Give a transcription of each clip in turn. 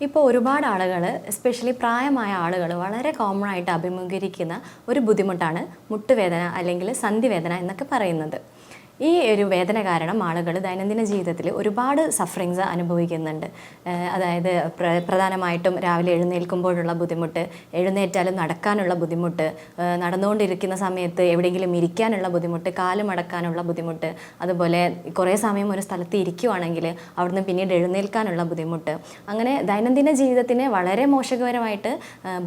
ഇപ്പോൾ ഒരുപാട് ആളുകൾ എസ്പെഷ്യലി പ്രായമായ ആളുകൾ വളരെ കോമൺ ആയിട്ട് അഭിമുഖീകരിക്കുന്ന ഒരു ബുദ്ധിമുട്ടാണ് മുട്ടുവേദന അല്ലെങ്കിൽ സന്ധിവേദന എന്നൊക്കെ പറയുന്നത്. ഈ ഒരു വേദന കാരണം ആളുകൾ ദൈനംദിന ജീവിതത്തിൽ ഒരുപാട് സഫറിങ്സ് അനുഭവിക്കുന്നുണ്ട്. അതായത് പ്രധാനമായിട്ടും രാവിലെ എഴുന്നേൽക്കുമ്പോഴുള്ള ബുദ്ധിമുട്ട്, എഴുന്നേറ്റാലും നടക്കാനുള്ള ബുദ്ധിമുട്ട്, നടന്നുകൊണ്ടിരിക്കുന്ന സമയത്ത് എവിടെയെങ്കിലും ഇരിക്കാനുള്ള ബുദ്ധിമുട്ട്, കാല് മടക്കാനുള്ള ബുദ്ധിമുട്ട്, അതുപോലെ കുറേ സമയം ഒരു സ്ഥലത്ത് ഇരിക്കുവാണെങ്കിൽ അവിടുന്ന് പിന്നീട് എഴുന്നേൽക്കാനുള്ള ബുദ്ധിമുട്ട്, അങ്ങനെ ദൈനംദിന ജീവിതത്തിനെ വളരെ മോശകരമായിട്ട്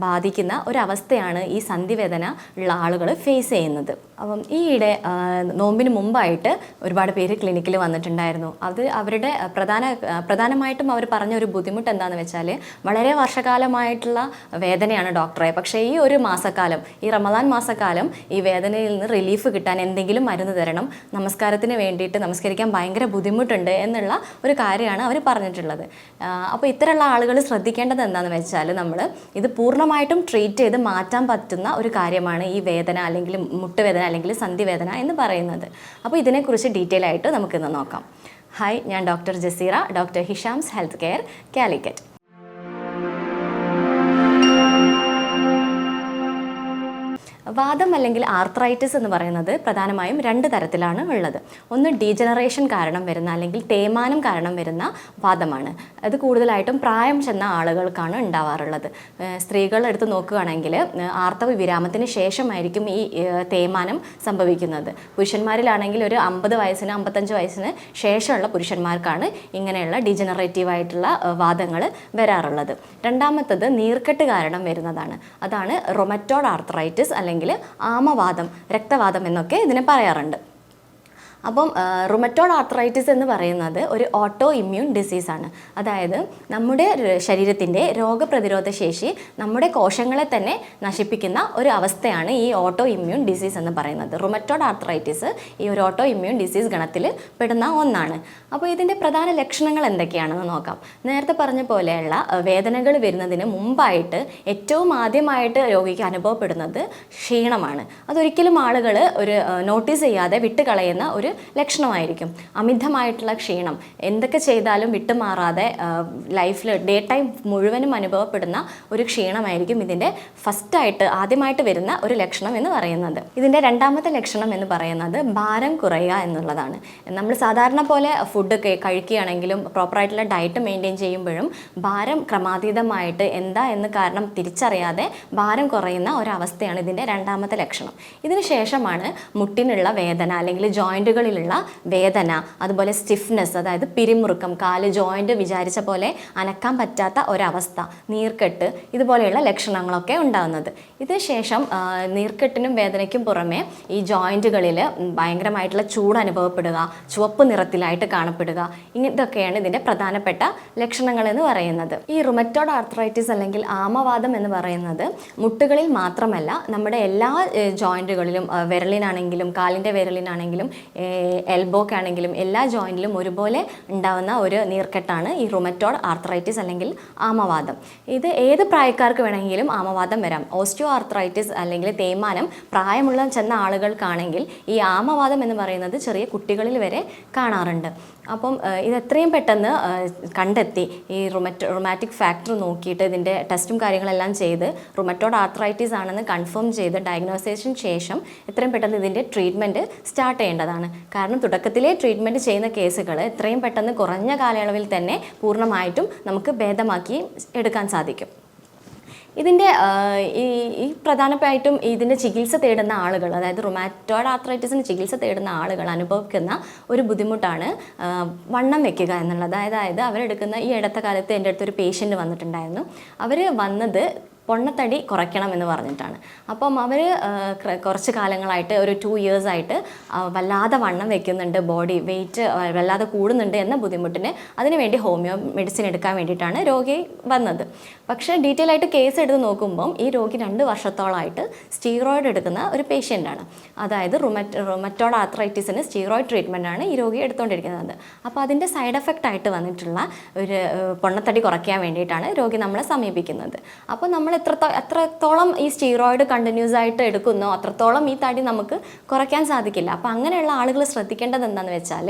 ബാധിക്കുന്ന ഒരവസ്ഥയാണ് ഈ സന്ധിവേദന ഉള്ള ആളുകൾ ഫേസ് ചെയ്യുന്നത്. അപ്പം ഈയിടെ നോമ്പിന് മുമ്പായിട്ട് ഒരുപാട് പേര് ക്ലിനിക്കിൽ വന്നിട്ടുണ്ടായിരുന്നു. അത് അവരുടെ പ്രധാനമായിട്ടും അവർ പറഞ്ഞ ഒരു ബുദ്ധിമുട്ട് എന്താണെന്ന് വെച്ചാൽ വളരെ വർഷകാലമായിട്ടുള്ള വേദനയാണ് ഡോക്ടറെ, പക്ഷേ ഈ ഒരു മാസക്കാലം, ഈ റമദാൻ മാസക്കാലം ഈ വേദനയിൽ നിന്ന് റിലീഫ് കിട്ടാൻ എന്തെങ്കിലും മരുന്ന് തരണം, നമസ്കാരത്തിന് വേണ്ടിയിട്ട് നമസ്കരിക്കാൻ ഭയങ്കര ബുദ്ധിമുട്ടുണ്ട് എന്നുള്ള ഒരു കാര്യമാണ് അവർ പറഞ്ഞിട്ടുള്ളത്. അപ്പോൾ ഇത്തരമുള്ള ആളുകൾ ശ്രദ്ധിക്കേണ്ടത് എന്താണെന്ന് വെച്ചാൽ നമ്മൾ ഇത് പൂർണ്ണമായിട്ടും ട്രീറ്റ് ചെയ്ത് മാറ്റാൻ പറ്റുന്ന ഒരു കാര്യമാണ് ഈ വേദന അല്ലെങ്കിൽ മുട്ടുവേദന അല്ലെങ്കിൽ സന്ധിവേദന എന്ന് പറയുന്നത്. അപ്പോൾ ഇതിനെക്കുറിച്ച് ഡീറ്റെയിൽ ആയിട്ട് നമുക്കിന്ന് നോക്കാം. ഹായ്, ഞാൻ doctor Jaseera, doctor Hisham's health care, Calicut. വാദം അല്ലെങ്കിൽ ആർത്രൈറ്റിസ് എന്ന് പറയുന്നത് പ്രധാനമായും രണ്ട് തരത്തിലാണ് ഉള്ളത്. ഒന്ന് ഡീജനറേഷൻ കാരണം വരുന്ന അല്ലെങ്കിൽ തേയ്മാനം കാരണം വരുന്ന വാദമാണ്. അത് കൂടുതലായിട്ടും പ്രായം ചെന്ന ആളുകൾക്കാണ് ഉണ്ടാവാറുള്ളത്. സ്ത്രീകൾ എടുത്ത് നോക്കുകയാണെങ്കിൽ ആർത്തവ വിരാമത്തിന് ശേഷമായിരിക്കും ഈ തേയ്മാനം സംഭവിക്കുന്നത്. പുരുഷന്മാരിലാണെങ്കിൽ ഒരു 50 വയസ്സിന് 55 വയസ്സിന് ശേഷമുള്ള പുരുഷന്മാർക്കാണ് ഇങ്ങനെയുള്ള ഡീജനറേറ്റീവായിട്ടുള്ള വാദങ്ങൾ വരാറുള്ളത്. രണ്ടാമത്തത് നീർക്കെട്ട് കാരണം വരുന്നതാണ്. അതാണ് റൊമറ്റോയ്ഡ് ആർത്രൈറ്റിസ് അല്ലെങ്കിൽ ആമവാദം, രക്തവാദം എന്നൊക്കെ ഇതിനെ പറയാറുണ്ട്. അപ്പം റുമറ്റോയ്ഡ് ആർത്രൈറ്റിസ് എന്ന് പറയുന്നത് ഒരു ഓട്ടോ ഇമ്മ്യൂൺ ഡിസീസാണ്. അതായത് നമ്മുടെ ശരീരത്തിൻ്റെ രോഗപ്രതിരോധ ശേഷി നമ്മുടെ കോശങ്ങളെ തന്നെ നശിപ്പിക്കുന്ന ഒരു അവസ്ഥയാണ് ഈ ഓട്ടോ ഇമ്മ്യൂൺ ഡിസീസ് എന്ന് പറയുന്നത്. റുമറ്റോയ്ഡ് ആർത്രൈറ്റിസ് ഈ ഒരു ഓട്ടോ ഇമ്മ്യൂൺ ഡിസീസ് ഗണത്തിൽ പെടുന്ന ഒന്നാണ്. അപ്പോൾ ഇതിൻ്റെ പ്രധാന ലക്ഷണങ്ങൾ എന്തൊക്കെയാണെന്ന് നോക്കാം. നേരത്തെ പറഞ്ഞ പോലെയുള്ള വേദനകൾ വരുന്നതിന് മുമ്പായിട്ട് ഏറ്റവും ആദ്യമായിട്ട് രോഗിക്ക് അനുഭവപ്പെടുന്നത് ക്ഷീണമാണ്. അതൊരിക്കലും ആളുകൾ ഒരു നോട്ടീസ് ചെയ്യാതെ വിട്ടുകളയുന്ന ഒരു ലക്ഷണമായിരിക്കും. അമിതമായിട്ടുള്ള ക്ഷീണം, എന്തൊക്കെ ചെയ്താലും വിട്ടുമാറാതെ ലൈഫിൽ ഡേ ടൈം മുഴുവനും അനുഭവപ്പെടുന്ന ഒരു ക്ഷീണമായിരിക്കും ഇതിൻ്റെ ആദ്യമായിട്ട് വരുന്ന ഒരു ലക്ഷണം എന്ന് പറയുന്നത്. ഇതിൻ്റെ രണ്ടാമത്തെ ലക്ഷണം എന്ന് പറയുന്നത് ഭാരം കുറയുക എന്നുള്ളതാണ്. നമ്മൾ സാധാരണ പോലെ ഫുഡ് കഴിക്കുകയാണെങ്കിലും പ്രോപ്പറായിട്ടുള്ള ഡയറ്റ് മെയിൻറ്റെയിൻ ചെയ്യുമ്പോഴും ഭാരം ക്രമാതീതമായിട്ട് എന്താ എന്ന് കാരണം തിരിച്ചറിയാതെ ഭാരം കുറയുന്ന ഒരവസ്ഥയാണ് ഇതിൻ്റെ രണ്ടാമത്തെ ലക്ഷണം. ഇതിന് ശേഷമാണ് മുട്ടിനുള്ള വേദന അല്ലെങ്കിൽ ജോയിൻറ്റുകളിലുള്ള വേദന, അതുപോലെ സ്റ്റിഫ്നെസ്, അതായത് പിരിമുറുക്കം, കാല് ജോയിൻറ്റ് വിചാരിച്ച പോലെ അനക്കാൻ പറ്റാത്ത ഒരവസ്ഥ, നീർക്കെട്ട്, ഇതുപോലെയുള്ള ലക്ഷണങ്ങളൊക്കെ ഉണ്ടാകുന്നത്. ഇതിന് ശേഷം നീർക്കെട്ടിനും വേദനയ്ക്കും പുറമെ ഈ ജോയിൻറ്റുകളിൽ ഭയങ്കരമായിട്ടുള്ള ചൂട് അനുഭവപ്പെടുക, ചുവപ്പ് നിറത്തിലായിട്ട് കാണപ്പെടുക, ഇതൊക്കെയാണ് ഇതിൻ്റെ പ്രധാനപ്പെട്ട ലക്ഷണങ്ങൾ എന്ന് പറയുന്നത്. ഈ റുമറ്റോയ്ഡ് ആർത്രൈറ്റിസ് അല്ലെങ്കിൽ ആമവാദം എന്ന് പറയുന്നത് മുട്ടുകളിൽ മാത്രമല്ല, നമ്മുടെ എല്ലാ ജോയിൻറ്റുകളിലും, വിരലിനാണെങ്കിലും കാലിൻ്റെ വിരലിനാണെങ്കിലും എൽബോക്കാണെങ്കിലും എല്ലാ ജോയിൻറ്റിലും ഒരുപോലെ ഉണ്ടാകുന്ന ഒരു നീർക്കെട്ടാണ് ഈ റുമറ്റോയ്ഡ് ആർത്രൈറ്റിസ് അല്ലെങ്കിൽ ആമവാദം. ഇത് ഏത് പ്രായക്കാർക്ക് വേണമെങ്കിലും ആമവാദം വരാം. ഓസ്റ്റിയോ ആർത്രൈറ്റിസ് അല്ലെങ്കിൽ തേയ്മാനം പ്രായമുള്ള ചെന്ന ആളുകൾക്കാണെങ്കിൽ ഈ ആമവാദം എന്ന് പറയുന്നത് ചെറിയ കുട്ടികളിൽ വരെ കാണാറുണ്ട്. അപ്പം ഇത് എത്രയും പെട്ടെന്ന് കണ്ടെത്തി ഈ റുമാറ്റിക് ഫാക്ടർ നോക്കിയിട്ട് ഇതിൻ്റെ ടെസ്റ്റും കാര്യങ്ങളെല്ലാം ചെയ്ത് റുമറ്റോയ്ഡ് ആർത്രൈറ്റിസ് ആണെന്ന് കൺഫേം ചെയ്ത് ഡയഗ്നോസിസിന് ശേഷം എത്രയും പെട്ടെന്ന് ഇതിൻ്റെ ട്രീറ്റ്മെൻറ്റ് സ്റ്റാർട്ട് ചെയ്യേണ്ടതാണ്. കാരണം തുടക്കത്തിലെ ട്രീറ്റ്മെൻറ്റ് ചെയ്യുന്ന കേസുകൾ എത്രയും പെട്ടെന്ന് കുറഞ്ഞ കാലയളവിൽ തന്നെ പൂർണ്ണമായിട്ടും നമുക്ക് ഭേദമാക്കി എടുക്കാൻ സാധിക്കും. ഇതിൻ്റെ ഈ പ്രധാനമായിട്ടും ഇതിൻ്റെ ചികിത്സ തേടുന്ന ആളുകൾ, അതായത് റുമാറ്റോയ്ഡ് ആർത്രൈറ്റിസിന് ചികിത്സ തേടുന്ന ആളുകൾ അനുഭവിക്കുന്ന ഒരു ബുദ്ധിമുട്ടാണ് വണ്ണം വെക്കുക എന്നുള്ളത്. അതായത് അവരെടുക്കുന്ന ഈ അടുത്ത കാലത്ത് എൻ്റെ അടുത്തൊരു പേഷ്യൻ്റ് വന്നിട്ടുണ്ടായിരുന്നു. അവർ വന്നത് പൊണ്ണത്തടി കുറയ്ക്കണം എന്ന് പറഞ്ഞിട്ടാണ്. അപ്പം അവർ കുറച്ച് കാലങ്ങളായിട്ട് ഒരു 2 years ആയിട്ട് വല്ലാതെ വണ്ണം വെക്കുന്നുണ്ട്, ബോഡി വെയിറ്റ് വല്ലാതെ കൂടുന്നുണ്ട് എന്ന ബുദ്ധിമുട്ടിന് അതിനുവേണ്ടി ഹോമിയോ മെഡിസിൻ എടുക്കാൻ വേണ്ടിയിട്ടാണ് രോഗി വന്നത്. പക്ഷേ ഡീറ്റെയിൽ ആയിട്ട് കേസ് എടുത്ത് നോക്കുമ്പം ഈ രോഗി 2 വർഷത്തോളമായിട്ട് സ്റ്റീറോയിഡ് എടുക്കുന്ന ഒരു പേഷ്യൻ്റാണ്. അതായത് റുമറ്റോയ്ഡ് ആർത്രൈറ്റിസിന് സ്റ്റീറോയിഡ് ട്രീറ്റ്മെൻറ്റാണ് ഈ രോഗി എടുത്തുകൊണ്ടിരിക്കുന്നത്. അപ്പോൾ അതിൻ്റെ സൈഡ് എഫക്റ്റ് ആയിട്ട് വന്നിട്ടുള്ള ഒരു പൊണ്ണത്തടി കുറയ്ക്കാൻ വേണ്ടിയിട്ടാണ് രോഗി നമ്മളെ സമീപിക്കുന്നത്. അപ്പോൾ നമ്മൾ എത്രത്തോളം ഈ സ്റ്റീറോയിഡ് കണ്ടിന്യൂസ് ആയിട്ട് എടുക്കുന്നോ അത്രത്തോളം ഈ തടി നമുക്ക് കുറയ്ക്കാൻ സാധിക്കില്ല. അപ്പോൾ അങ്ങനെയുള്ള ആളുകൾ ശ്രദ്ധിക്കേണ്ടത് എന്താണെന്ന് വെച്ചാൽ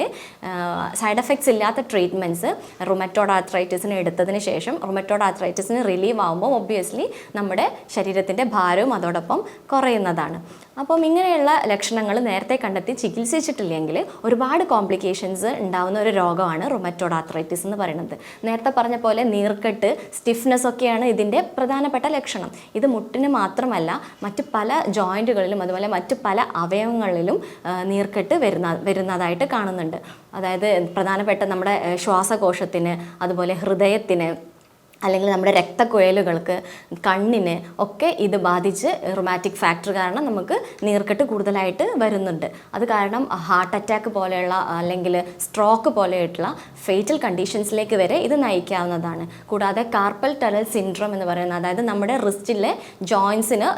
സൈഡ് എഫക്ട്സ് ഇല്ലാത്ത ട്രീറ്റ്മെൻറ്റ്സ് റുമറ്റോയ്ഡ് ആർത്രൈറ്റിസിന് എടുത്തതിന് ശേഷം റുമറ്റോയ്ഡ് ആർത്രൈറ്റിസിന് റിലീവ് ആകുമ്പോൾ ഒബ്വിയസ്ലി നമ്മുടെ ശരീരത്തിൻ്റെ ഭാരവും അതോടൊപ്പം കുറയുന്നതാണ്. അപ്പം ഇങ്ങനെയുള്ള ലക്ഷണങ്ങൾ നേരത്തെ കണ്ടെത്തി ചികിത്സിച്ചിട്ടില്ലെങ്കിൽ ഒരുപാട് കോംപ്ലിക്കേഷൻസ് ഉണ്ടാകുന്ന ഒരു രോഗമാണ് റുമറ്റോയ്ഡ് ആർത്രൈറ്റിസ് എന്ന് പറയുന്നത്. നേരത്തെ പറഞ്ഞ പോലെ നീർക്കെട്ട്, സ്റ്റിഫ്നെസ് ഒക്കെയാണ് ഇതിൻ്റെ പ്രധാനപ്പെട്ട ലക്ഷണം. ഇത് മുട്ടിന് മാത്രമല്ല മറ്റ് പല ജോയിൻറ്റുകളിലും അതുപോലെ മറ്റ് പല അവയവങ്ങളിലും നീർക്കെട്ട് വരുന്നതായിട്ട് കാണുന്നുണ്ട്. അതായത് പ്രധാനപ്പെട്ട നമ്മുടെ ശ്വാസകോശത്തിന്, അതുപോലെ ഹൃദയത്തിന്, അല്ലെങ്കിൽ നമ്മുടെ രക്തക്കുഴലുകൾക്ക്, കണ്ണിന് ഒക്കെ ഇത് ബാധിച്ച് റുമാറ്റിക് ഫാക്ടർ കാരണം നമുക്ക് നീർക്കെട്ട് കൂടുതലായിട്ട് വരുന്നുണ്ട്. അത് കാരണം ഹാർട്ട് അറ്റാക്ക് പോലെയുള്ള അല്ലെങ്കിൽ സ്ട്രോക്ക് പോലെയായിട്ടുള്ള ഫേറ്റൽ കണ്ടീഷൻസിലേക്ക് വരെ ഇത് നയിക്കാവുന്നതാണ്. കൂടാതെ കാർപ്പൽ ടണൽ സിൻഡ്രോം എന്ന് പറയുന്നത്, അതായത് നമ്മുടെ റിസ്റ്റിലെ ജോയിൻസിന്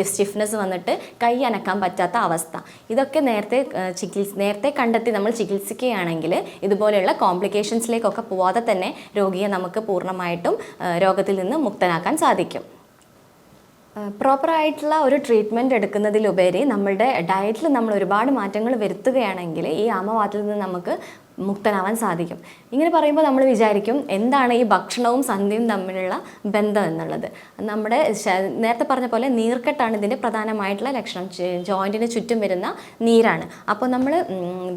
സ്റ്റിഫ്നെസ് വന്നിട്ട് കൈ അനക്കാൻ പറ്റാത്ത അവസ്ഥ, ഇതൊക്കെ നേരത്തെ കണ്ടെത്തി നമ്മൾ ചികിത്സിക്കുകയാണെങ്കിൽ ഇതുപോലെയുള്ള കോംപ്ലിക്കേഷൻസിലേക്കൊക്കെ പോവാതെ തന്നെ രോഗിയെ നമുക്ക് പൂർണ്ണമായിട്ടും രോഗത്തിൽ നിന്ന് മുക്തനാക്കാൻ സാധിക്കും. പ്രോപ്പറായിട്ടുള്ള ഒരു ട്രീറ്റ്മെൻറ്റ് എടുക്കുന്നതിലുപരി നമ്മളുടെ ഡയറ്റിൽ നമ്മൾ ഒരുപാട് മാറ്റങ്ങൾ വരുത്തുകയാണെങ്കിൽ ഈ ആമവാതത്തിൽ നിന്ന് നമുക്ക് മുക്തനാവാൻ സാധിക്കും. ഇങ്ങനെ പറയുമ്പോൾ നമ്മൾ വിചാരിക്കും എന്താണ് ഈ ഭക്ഷണവും സന്ധ്യയും തമ്മിലുള്ള ബന്ധം എന്നുള്ളത്. നമ്മുടെ നേരത്തെ പറഞ്ഞ പോലെ നീർക്കെട്ടാണ് ഇതിൻ്റെ പ്രധാനമായിട്ടുള്ള ലക്ഷണം. ജോയിൻറ്റിന് ചുറ്റും വരുന്ന നീരാണ്. അപ്പോൾ നമ്മൾ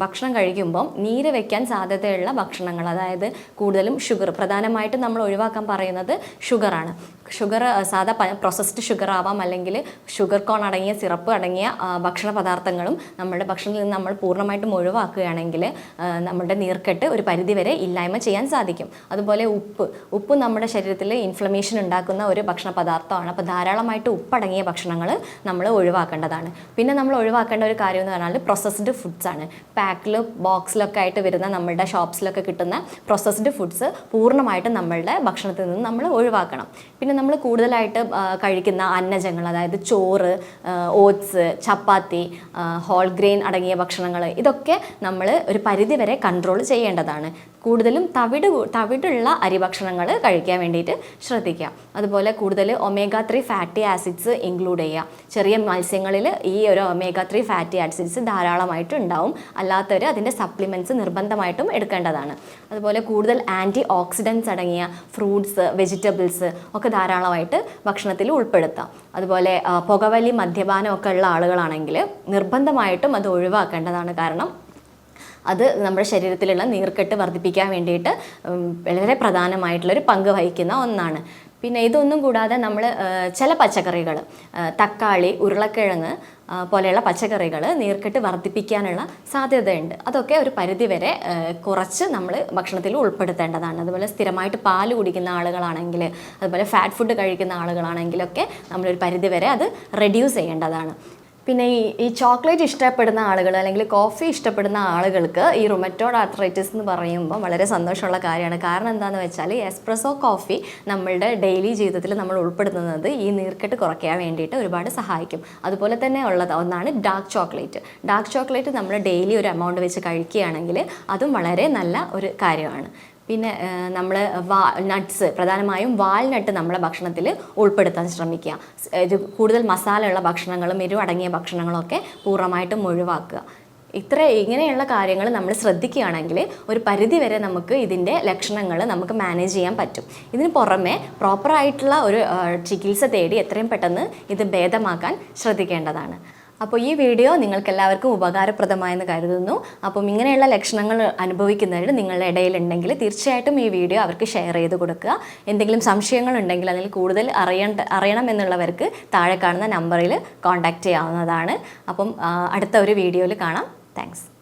ഭക്ഷണം കഴിക്കുമ്പം നീര് വയ്ക്കാൻ സാധ്യതയുള്ള ഭക്ഷണങ്ങൾ, അതായത് കൂടുതലും ഷുഗർ, പ്രധാനമായിട്ടും നമ്മൾ ഒഴിവാക്കാൻ പറയുന്നത് ഷുഗറാണ്. ഷുഗർ സാധാ പ്രോസസ്ഡ് ഷുഗർ ആവാം, അല്ലെങ്കിൽ ഷുഗർ കോൺ അടങ്ങിയ സിറപ്പ് അടങ്ങിയ ഭക്ഷണ പദാർത്ഥങ്ങളും നമ്മുടെ ഭക്ഷണത്തിൽ നിന്ന് നമ്മൾ പൂർണ്ണമായിട്ടും ഒഴിവാക്കുകയാണെങ്കിൽ നമ്മുടെ നീർക്കെട്ട് ഒരു പരിധിവരെ ഇല്ലായ്മ ചെയ്യാൻ സാധിക്കും. അതുപോലെ ഉപ്പ് നമ്മുടെ ശരീരത്തിൽ ഇൻഫ്ലമേഷൻ ഉണ്ടാക്കുന്ന ഒരു ഭക്ഷണ പദാർത്ഥമാണ്. അപ്പോൾ ധാരാളമായിട്ട് ഉപ്പടങ്ങിയ ഭക്ഷണങ്ങൾ നമ്മൾ ഒഴിവാക്കേണ്ടതാണ്. പിന്നെ നമ്മൾ ഒഴിവാക്കേണ്ട ഒരു കാര്യം എന്ന് പറഞ്ഞാൽ പ്രോസസ്ഡ് ഫുഡ്സ് ആണ്. പാക്കിലും ബോക്സിലൊക്കെ ആയിട്ട് വരുന്ന നമ്മുടെ ഷോപ്സിലൊക്കെ കിട്ടുന്ന പ്രോസസ്ഡ് ഫുഡ്സ് പൂർണ്ണമായിട്ടും നമ്മളുടെ ഭക്ഷണത്തിൽ നിന്ന് നമ്മൾ ഒഴിവാക്കണം. പിന്നെ നമ്മൾ കൂടുതലായിട്ട് കഴിക്കുന്ന അന്നജങ്ങൾ, അതായത് ചോറ്, ഓട്സ്, ചപ്പാത്തി, ഹോൾ ഗ്രെയിൻ അടങ്ങിയ ഭക്ഷണങ്ങൾ, ഇതൊക്കെ നമ്മൾ ഒരു പരിധിവരെ കൺട്രോൾ ചെയ്യേണ്ടതാണ്. കൂടുതലും തവിടുള്ള അരിഭക്ഷണങ്ങൾ കഴിക്കാൻ വേണ്ടിയിട്ട് ശ്രദ്ധിക്കുക. അതുപോലെ കൂടുതൽ ഒമേഗ 3 ഫാറ്റി ആസിഡ്സ് ഇൻക്ലൂഡ് ചെയ്യുക. ചെറിയ മത്സ്യങ്ങളിൽ ഈ ഒരു ഒമേഗ 3 ഫാറ്റി ആസിഡ്സ് ധാരാളമായിട്ട് ഉണ്ടാവും. അല്ലാത്തവർ അതിൻ്റെ സപ്ലിമെൻറ്റ്സ് നിർബന്ധമായിട്ടും എടുക്കേണ്ടതാണ്. അതുപോലെ കൂടുതൽ ആൻറ്റി ഓക്സിഡൻസ് അടങ്ങിയ ഫ്രൂട്ട്സ്, വെജിറ്റബിൾസ് ഒക്കെ ധാരാളമായിട്ട് ഭക്ഷണത്തിൽ ഉൾപ്പെടുത്താം. അതുപോലെ പുകവലി, മദ്യപാനം ഒക്കെ ഉള്ള ആളുകളാണെങ്കിൽ നിർബന്ധമായിട്ടും അത് ഒഴിവാക്കേണ്ടതാണ്. കാരണം അത് നമ്മുടെ ശരീരത്തിലുള്ള നീർക്കെട്ട് വർദ്ധിപ്പിക്കാൻ വേണ്ടിയിട്ട് വളരെ പ്രധാനമായിട്ടുള്ളൊരു പങ്ക് വഹിക്കുന്ന ഒന്നാണ്. പിന്നെ ഇതൊന്നും കൂടാതെ നമ്മൾ ചില പച്ചക്കറികൾ, തക്കാളി, ഉരുളക്കിഴങ്ങ് പോലെയുള്ള പച്ചക്കറികൾ നീർക്കെട്ട് വർദ്ധിപ്പിക്കാനുള്ള സാധ്യതയുണ്ട്. അതൊക്കെ ഒരു പരിധിവരെ കുറച്ച് നമ്മൾ ഭക്ഷണത്തിൽ ഉൾപ്പെടുത്തേണ്ടതാണ്. അതുപോലെ സ്ഥിരമായിട്ട് പാല് കുടിക്കുന്ന ആളുകളാണെങ്കിൽ, അതുപോലെ ഫാറ്റ് ഫുഡ് കഴിക്കുന്ന ആളുകളാണെങ്കിലൊക്കെ നമ്മളൊരു പരിധിവരെ അത് റെഡ്യൂസ് ചെയ്യേണ്ടതാണ്. പിന്നെ ഈ ചോക്ലേറ്റ് ഇഷ്ടപ്പെടുന്ന ആളുകൾ അല്ലെങ്കിൽ കോഫി ഇഷ്ടപ്പെടുന്ന ആളുകൾക്ക് ഈ റുമറ്റോയ്ഡ് ആർത്രൈറ്റിസ് എന്ന് പറയുമ്പോൾ വളരെ സന്തോഷമുള്ള കാര്യമാണ്. കാരണം എന്താണെന്ന് വെച്ചാൽ എസ്പ്രസോ കോഫി നമ്മളുടെ ഡെയിലി ജീവിതത്തിൽ നമ്മൾ ഉൾപ്പെടുത്തുന്നത് ഈ നീർക്കെട്ട് കുറയ്ക്കാൻ വേണ്ടിയിട്ട് ഒരുപാട് സഹായിക്കും. അതുപോലെ തന്നെ ഉള്ളത് ഒന്നാണ് ഡാർക്ക് ചോക്ലേറ്റ്. ഡാർക്ക് ചോക്ലേറ്റ് നമ്മൾ ഡെയിലി ഒരു എമൗണ്ട് വെച്ച് കഴിക്കുകയാണെങ്കിൽ അതും വളരെ നല്ല ഒരു കാര്യമാണ്. പിന്നെ നമ്മൾ നട്ട്സ്, പ്രധാനമായും വാൽനട്ട് നമ്മളെ ഭക്ഷണത്തിൽ ഉൾപ്പെടുത്താൻ ശ്രമിക്കുക. ഇത് കൂടുതൽ മസാലയുള്ള ഭക്ഷണങ്ങളും അടങ്ങിയ ഭക്ഷണങ്ങളൊക്കെ പൂർണ്ണമായിട്ടും ഒഴിവാക്കുക. ഇങ്ങനെയുള്ള കാര്യങ്ങൾ നമ്മൾ ശ്രദ്ധിക്കുകയാണെങ്കിൽ ഒരു പരിധിവരെ നമുക്ക് ഇതിൻ്റെ ലക്ഷണങ്ങൾ നമുക്ക് മാനേജ് ചെയ്യാൻ പറ്റും. ഇതിന് പുറമെ പ്രോപ്പറായിട്ടുള്ള ഒരു ചികിത്സ തേടി എത്രയും പെട്ടെന്ന് ഇത് ഭേദമാക്കാൻ ശ്രദ്ധിക്കേണ്ടതാണ്. അപ്പോൾ ഈ വീഡിയോ നിങ്ങൾക്ക് എല്ലാവർക്കും ഉപകാരപ്രദമായെന്ന് കരുതുന്നു. അപ്പം ഇങ്ങനെയുള്ള ലക്ഷണങ്ങൾ അനുഭവിക്കുന്നവർ നിങ്ങളുടെ ഇടയിലുണ്ടെങ്കിൽ തീർച്ചയായിട്ടും ഈ വീഡിയോ അവർക്ക് ഷെയർ ചെയ്ത് കൊടുക്കുക. എന്തെങ്കിലും സംശയങ്ങളുണ്ടെങ്കിൽ അതിൽ കൂടുതൽ അറിയണം എന്നുള്ളവർക്ക് താഴെ കാണുന്ന നമ്പറിൽ കോൺടാക്റ്റ് ചെയ്യാവുന്നതാണ്. അപ്പം അടുത്ത ഒരു വീഡിയോയിൽ കാണാം. താങ്ക്സ്.